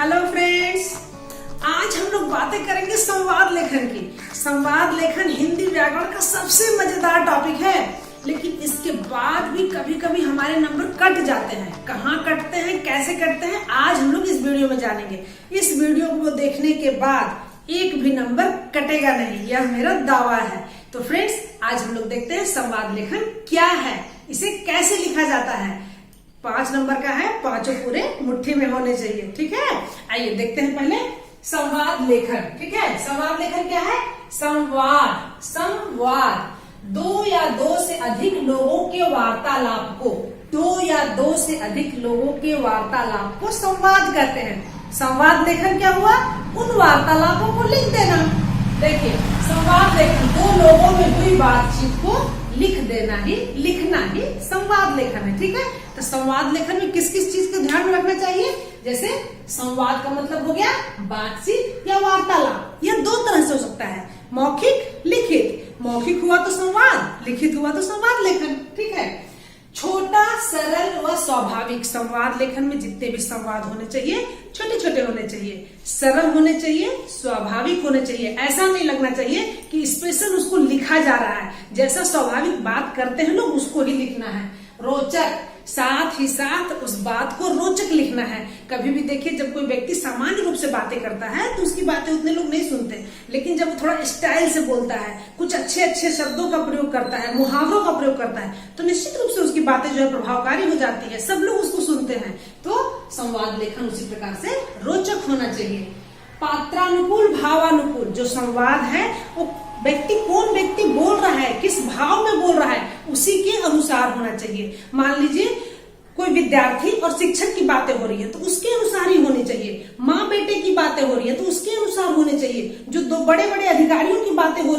Hello friends, आज हम लोग बातें करेंगे संवाद लेखन की। संवाद लेखन हिंदी व्याकरण का सबसे मजेदार टॉपिक है, लेकिन इसके बाद भी कभी कभी हमारे नंबर कट जाते हैं। कहाँ कटते हैं, कैसे कटते हैं, आज हम लोग इस वीडियो में जानेंगे। इस वीडियो को देखने के बाद एक भी नंबर कटेगा नहीं, यह मेरा दावा है। तो फ्रेंड्स, आज हम लोग देखते हैं संवाद लेखन क्या है, इसे कैसे लिखा जाता है। 5 नंबर का है, पांचों पूरे मुट्ठी में होने चाहिए। ठीक है, आइए देखते हैं पहले संवाद लेखन। ठीक है, संवाद लेखन क्या है? संवाद, संवाद 2 या 2 से अधिक लोगों के वार्तालाप को, 2 या 2 से अधिक लोगों के वार्तालाप को संवाद कहते हैं। संवाद लेखन क्या हुआ? उन वार्तालापों को लिख देना। देखिए, संवाद लेखन 2 लोगों में हुई बातचीत को लिख देना ही, लिखना ही संवाद लेखन है। ठीक है, तो संवाद लेखन में किस किस चीज को ध्यान में रखना चाहिए? जैसे संवाद का मतलब हो गया बातचीत या वार्तालाप। यह 2 तरह से हो सकता है, मौखिक, लिखित। मौखिक हुआ तो संवाद, लिखित हुआ तो संवाद लेखन। ठीक है, छोटा, सरल व स्वाभाविक। संवाद लेखन में जितने भी संवाद होने चाहिए छोटे छोटे होने चाहिए, सरल होने चाहिए, स्वाभाविक होने चाहिए। ऐसा नहीं लगना चाहिए कि स्पेशल उसको लिखा जा रहा है, जैसा स्वाभाविक बात करते हैं लोग उसको ही लिखना है। रोचक, साथ ही साथ उस बात को रोचक लिखना है। कभी भी देखिए, जब कोई व्यक्ति सामान्य रूप से बातें करता है तो उसकी बातें उतने लोग नहीं सुनते, लेकिन जब वो थोड़ा स्टाइल से बोलता है, कुछ अच्छे अच्छे शब्दों का प्रयोग करता है, मुहावरों का प्रयोग करता है, तो निश्चित रूप से उसकी बातें जो है प्रभावकारी हो जाती है, सब लोग उसको सुनते हैं। तो संवाद लेखन उसी प्रकार से रोचक होना चाहिए। पात्रानुकूल, भावानुकूल। जो संवाद है वो कौन व्यक्ति बोल रहा है, किस भाव में बोल रहा है, उसी के अनुसार होना चाहिए। मान लीजिए कोई विद्यार्थी और शिक्षक की बातें हो रही है तो उसके अनुसार ही होनी चाहिए। माँ बेटे की बातें हो रही है तो उसके अनुसार होने चाहिए। जो 2 बड़े बड़े अधिकारियों की बातें हो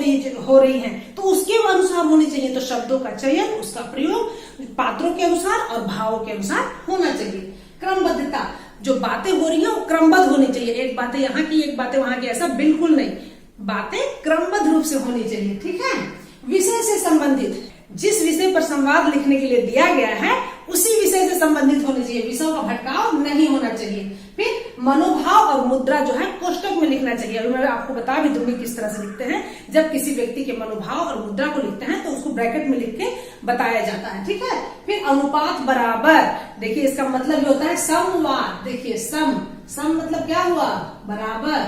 रही हैं तो उसके अनुसार होनी चाहिए। तो शब्दों का चयन, उसका प्रयोग पात्रों के अनुसार और भावों के अनुसार होना चाहिए। क्रमबद्धता, जो बातें हो रही है वो क्रमबद्ध होनी चाहिए। एक बातें यहाँ की, एक बातें वहां की, ऐसा बिल्कुल नहीं। बातें क्रमबद्ध रूप से होनी चाहिए। ठीक है, विषय से संबंधित। जिस विषय पर संवाद लिखने के लिए दिया गया है उसी विषय से संबंधित होनी चाहिए, विषयों का भटकाव नहीं होना चाहिए। फिर मनोभाव और मुद्रा जो है कोष्टक में लिखना चाहिए। अभी मैं आपको बता भी दूंगी किस तरह से लिखते हैं। जब किसी व्यक्ति के मनोभाव और मुद्रा को लिखते हैं तो उसको ब्रैकेट में लिख के बताया जाता है। ठीक है, फिर अनुपात बराबर। देखिए, इसका मतलब ये होता है संवाद। देखिए, सम मतलब क्या हुआ? बराबर,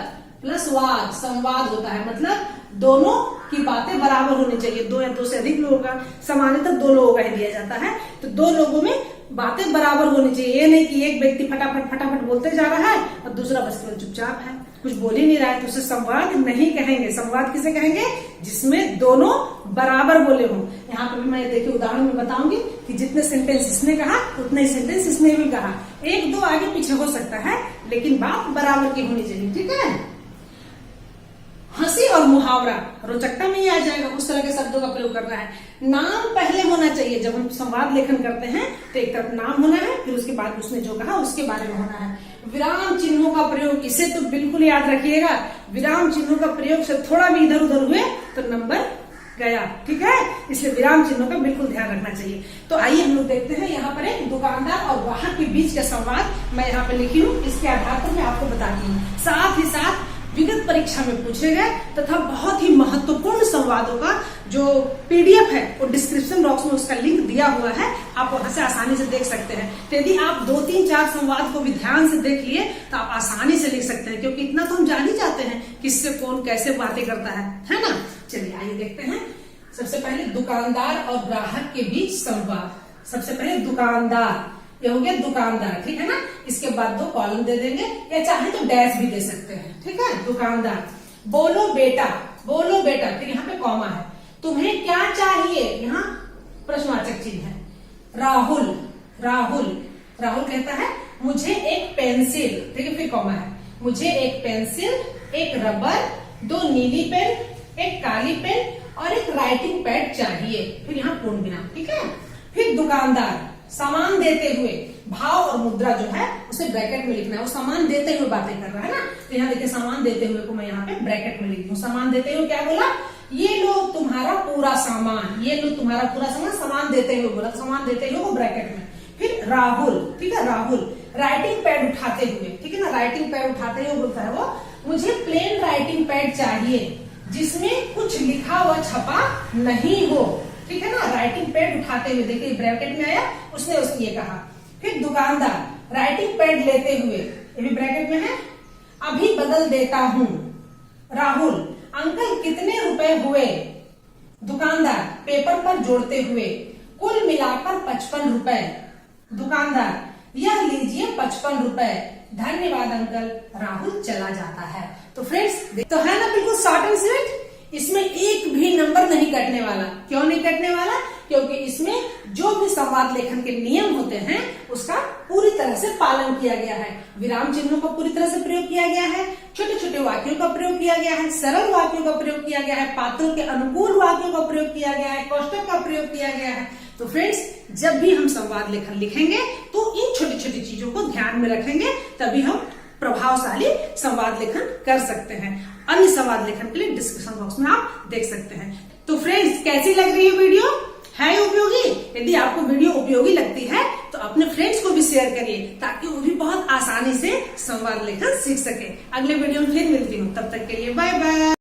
प्लस वाद, संवाद होता है। मतलब दोनों की बातें बराबर होनी चाहिए। 2 या 2 से अधिक लोगों का, सामान्यतः 2 लोगों का ही दिया जाता है, तो 2 लोगों में बातें बराबर होनी चाहिए। ये नहीं कि एक व्यक्ति फटाफट बोलते जा रहा है और दूसरा बस केवल चुपचाप है, कुछ बोल ही नहीं रहा है, तो उसे संवाद नहीं कहेंगे। संवाद किसे कहेंगे? जिसमें दोनों बराबर बोले हों। यहाँ पर भी मैं देखिए उदाहरण में बताऊंगी कि जितने सेंटेंस इसने कहा उतने ही सेंटेंस इसने भी कहा। 1-2 आगे पीछे हो सकता है, लेकिन बात बराबर की होनी चाहिए। ठीक है, हंसी और मुहावरा रोचकता में ही आ जाएगा, उस तरह के शब्दों का प्रयोग करना है। नाम पहले होना चाहिए। जब हम संवाद लेखन करते हैं तो एक तरफ नाम होना है, फिर उसके बाद उसने जो कहा उसके बारे में होना है। विराम चिन्हों का प्रयोग, इसे तो बिल्कुल याद रखिएगा। विराम चिन्हों का प्रयोग से थोड़ा भी इधर उधर हुए तो नंबर गया। ठीक है, इसलिए विराम चिन्हों का बिल्कुल ध्यान रखना चाहिए। तो आइए हम लोग देखते हैं यहाँ पर एक दुकानदार और ग्राहक के बीच का संवाद मैं यहाँ पे लिखी हूँ, इसके आधार पर मैं आपको बताती हूँ। साथ ही साथ विगत परीक्षा में पूछे गए तथा बहुत ही महत्वपूर्ण संवादों का जो PDF है वो डिस्क्रिप्शन बॉक्स में उसका लिंक दिया हुआ है, आप वहां से आसानी से देख सकते हैं। तो यदि आप 2, 3, 4 संवाद को भी ध्यान से देख लिए तो आप आसानी से लिख सकते हैं, क्योंकि इतना तो हम जान ही जाते हैं किससे कौन कैसे बातें करता है ना। चलिए आइए देखते हैं। सबसे पहले दुकानदार और ग्राहक के बीच संवाद। सबसे पहले दुकानदार, ये हो गया दुकानदार। ठीक है ना, इसके बाद 2 कॉलम दे देंगे या चाहे तो डैश भी दे सकते हैं। ठीक है, दुकानदार। बोलो बेटा, बोलो बेटा, फिर यहाँ पे कॉमा है। तुम्हें क्या चाहिए? यहाँ प्रश्नवाचक चिन्ह है। राहुल, राहुल, राहुल कहता है मुझे एक पेंसिल, ठीक है, फिर कॉमा है। मुझे एक पेंसिल, एक रबर, 2 नीली पेन, एक काली पेन और एक राइटिंग पैड चाहिए। फिर यहाँ पूर्ण विराम। ठीक है, फिर दुकानदार सामान देते हुए, भाव और मुद्रा जो है उसे ब्रैकेट में लिखना है। वो सामान देते हुए बातें कर रहा है ना, तो यहाँ देखिए सामान देते हुए को मैं यहाँ पे ब्रैकेट में लिखती हूँ। सामान देते हुए क्या बोला? ये लो तुम्हारा पूरा सामान, ये लो तुम्हारा पूरा सामान, सामान देते हुए बोला, सामान देते हुए वो ब्रैकेट में। फिर राहुल, ठीक है, राहुल राइटिंग पैड उठाते हुए, ठीक है ना, राइटिंग पैड उठाते ही बोलता है वो, मुझे प्लेन राइटिंग पैड चाहिए जिसमें कुछ लिखा हुआ छपा नहीं हो। ठीक है ना, राइटिंग पैड उठाते हुए, देखिए ब्रैकेट में आया, उसने ये कहा। फिर दुकानदार राइटिंग पैड लेते हुए, ये भी ब्रैकेट में है, अभी बदल देता हूँ। राहुल, अंकल कितने रुपए हुए? दुकानदार पेपर पर जोड़ते हुए, कुल मिलाकर 55 रुपए। दुकानदार, यह लीजिए 55 रुपए, धन्यवाद अंकल। राहुल चला जाता है। तो फ्रेंड्स, तो है ना बिल्कुल शॉर्ट एंड स्वीट, इसमें एक भी नंबर नहीं कटने वाला। क्यों नहीं कटने वाला? क्योंकि इसमें जो भी संवाद लेखन के नियम होते हैं उसका पूरी तरह से पालन किया गया है। विराम चिन्हों का पूरी तरह से प्रयोग किया गया है, छोटे छोटे वाक्यों का प्रयोग किया गया है, सरल वाक्यों का प्रयोग किया गया है, पात्रों के अनुकूल वाक्यों का प्रयोग किया गया है, कोष्टक का प्रयोग किया गया है। तो फ्रेंड्स, जब भी हम संवाद लेखन लिखेंगे तो इन छोटी छोटी चीजों को ध्यान में रखेंगे, तभी हम प्रभावशाली संवाद लेखन कर सकते हैं। अन्य संवाद लेखन के लिए डिस्क्रिप्शन बॉक्स में आप देख सकते हैं। तो फ्रेंड्स, कैसी लग रही है वीडियो? है उपयोगी? यदि आपको वीडियो उपयोगी लगती है तो अपने फ्रेंड्स को भी शेयर करिए, ताकि वो भी बहुत आसानी से संवाद लेखन सीख सके। अगले वीडियो में फिर मिलती हूँ, तब तक के लिए बाय बाय।